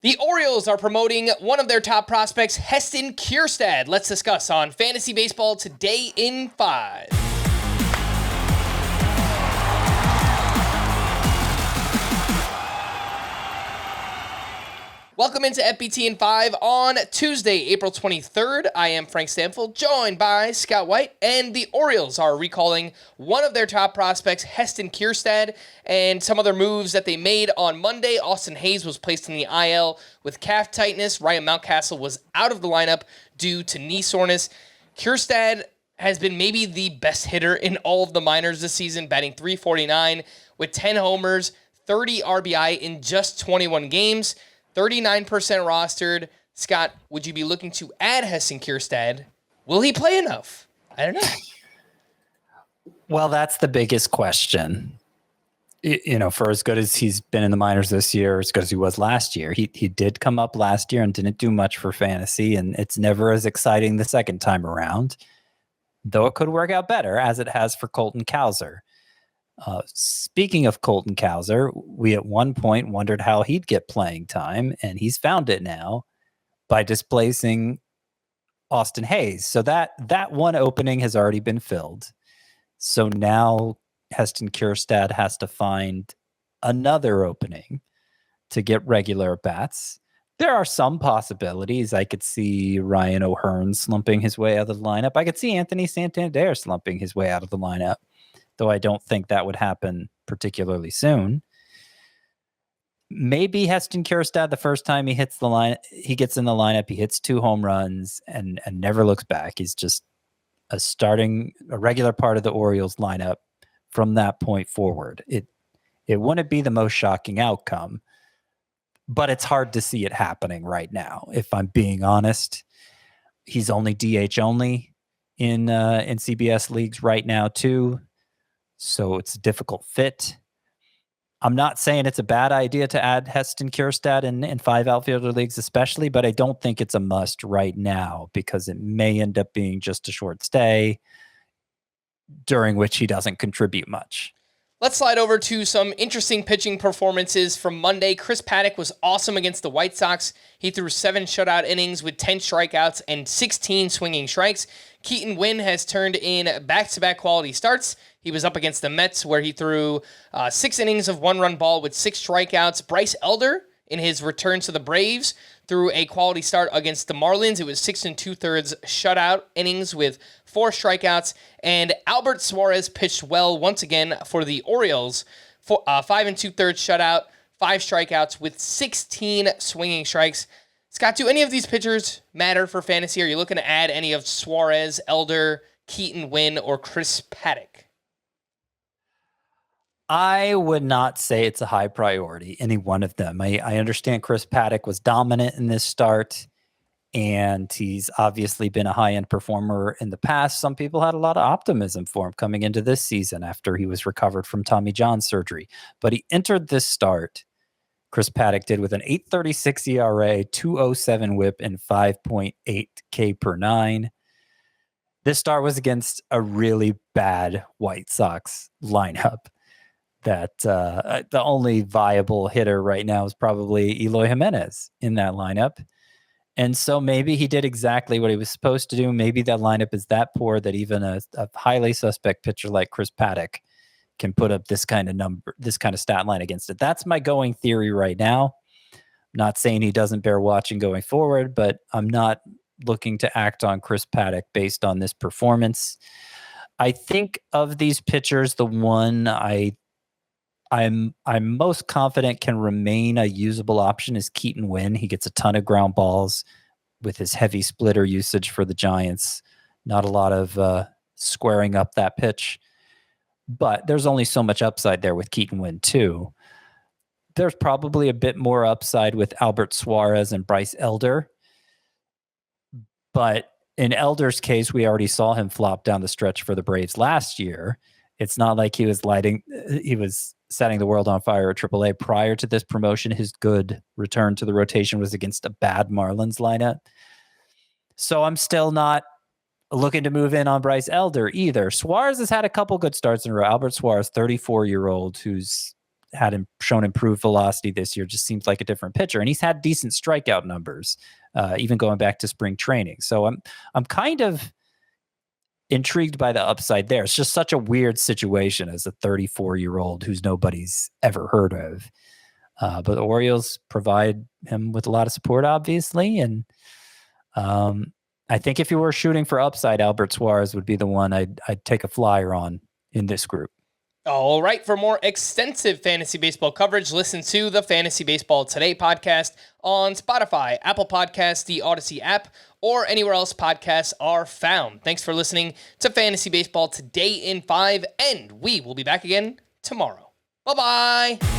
The Orioles are promoting one of their top prospects, Heston Kjerstad. Let's discuss on Fantasy Baseball Today in 5. Welcome into FBT in 5 on Tuesday, April 23rd. I am Frank Stampfl, joined by Scott White, and the Orioles are recalling one of their top prospects, Heston Kjerstad, and some other moves that they made on Monday. Austin Hayes was placed in the IL with calf tightness. Ryan Mountcastle was out of the lineup due to knee soreness. Kjerstad has been maybe the best hitter in all of the minors this season, batting .349 with 10 homers, 30 RBI in just 21 games. 39% rostered. Scott, would you be looking to add Heston Kjerstad? Will he play enough? I don't know. Well, that's the biggest question. For as good as he's been in the minors this year, as good as he was last year, he did come up last year and didn't do much for fantasy, and it's never as exciting the second time around, though it could work out better, as it has for Colton Cowser. Speaking of Colton Cowser, we at one point wondered how he'd get playing time, and he's found it now by displacing Austin Hayes. So that one opening has already been filled. So now Heston Kjerstad has to find another opening to get regular bats. There are some possibilities. I could see Ryan O'Hearn slumping his way out of the lineup. I could see Anthony Santander slumping his way out of the lineup, though I don't think that would happen particularly soon. Maybe Heston Kjerstad, the first time he gets in the lineup, he hits 2 home runs and never looks back. He's just a regular part of the Orioles lineup from that point forward. It wouldn't be the most shocking outcome, but it's hard to see it happening right now. If I'm being honest, he's only DH only in CBS leagues right now too. So it's a difficult fit. I'm not saying it's a bad idea to add Heston Kjerstad in 5 outfielder leagues especially, but I don't think it's a must right now because it may end up being just a short stay during which he doesn't contribute much. Let's slide over to some interesting pitching performances from Monday. Chris Paddack was awesome against the White Sox. He threw 7 shutout innings with 10 strikeouts and 16 swinging strikes. Keaton Winn has turned in back-to-back quality starts. He was up against the Mets where he threw 6 innings of 1-run ball with 6 strikeouts. Bryce Elder, in his return to the Braves, threw a quality start against the Marlins. It was 6 2/3 shutout innings with 4 strikeouts. And Albert Suarez pitched well once again for the Orioles. 5 2/3 shutout, 5 strikeouts with 16 swinging strikes. Scott, do any of these pitchers matter for fantasy? Are you looking to add any of Suarez, Elder, Keaton Winn, or Chris Paddack? I would not say it's a high priority, any one of them. I understand Chris Paddack was dominant in this start, and he's obviously been a high-end performer in the past. Some people had a lot of optimism for him coming into this season after he was recovered from Tommy John surgery. But he entered this start, Chris Paddack did, with an 8.36 ERA, 2.07 whip, and 5.8 K per 9. This start was against a really bad White Sox lineup. That the only viable hitter right now is probably Eloy Jimenez in that lineup. And so maybe he did exactly what he was supposed to do. Maybe that lineup is that poor that even a highly suspect pitcher like Chris Paddack can put up this kind of stat line against it. That's my going theory right now. I'm not saying he doesn't bear watching going forward, but I'm not looking to act on Chris Paddack based on this performance. I think of these pitchers, the one I'm most confident can remain a usable option is Keaton Winn. He gets a ton of ground balls with his heavy splitter usage for the Giants. Not a lot of squaring up that pitch. But there's only so much upside there with Keaton Winn too. There's probably a bit more upside with Albert Suarez and Bryce Elder. But in Elder's case, we already saw him flop down the stretch for the Braves last year. It's not like he was setting the world on fire at AAA prior to this promotion. His good return to the rotation was against a bad Marlins lineup. So I'm still not looking to move in on Bryce Elder either. Suarez has had a couple good starts in a row. Albert Suarez, 34-year-old, who's shown improved velocity this year. Just seems like a different pitcher, and he's had decent strikeout numbers, even going back to spring training. So I'm kind of intrigued by the upside there. It's just such a weird situation as a 34-year-old who's nobody's ever heard of. But the Orioles provide him with a lot of support, obviously, and I think if you were shooting for upside, Albert Suarez would be the one I'd take a flyer on in this group. All right. For more extensive fantasy baseball coverage, listen to the Fantasy Baseball Today podcast on Spotify, Apple Podcasts, the Odyssey app, or anywhere else podcasts are found. Thanks for listening to Fantasy Baseball Today in 5, and we will be back again tomorrow. Bye-bye.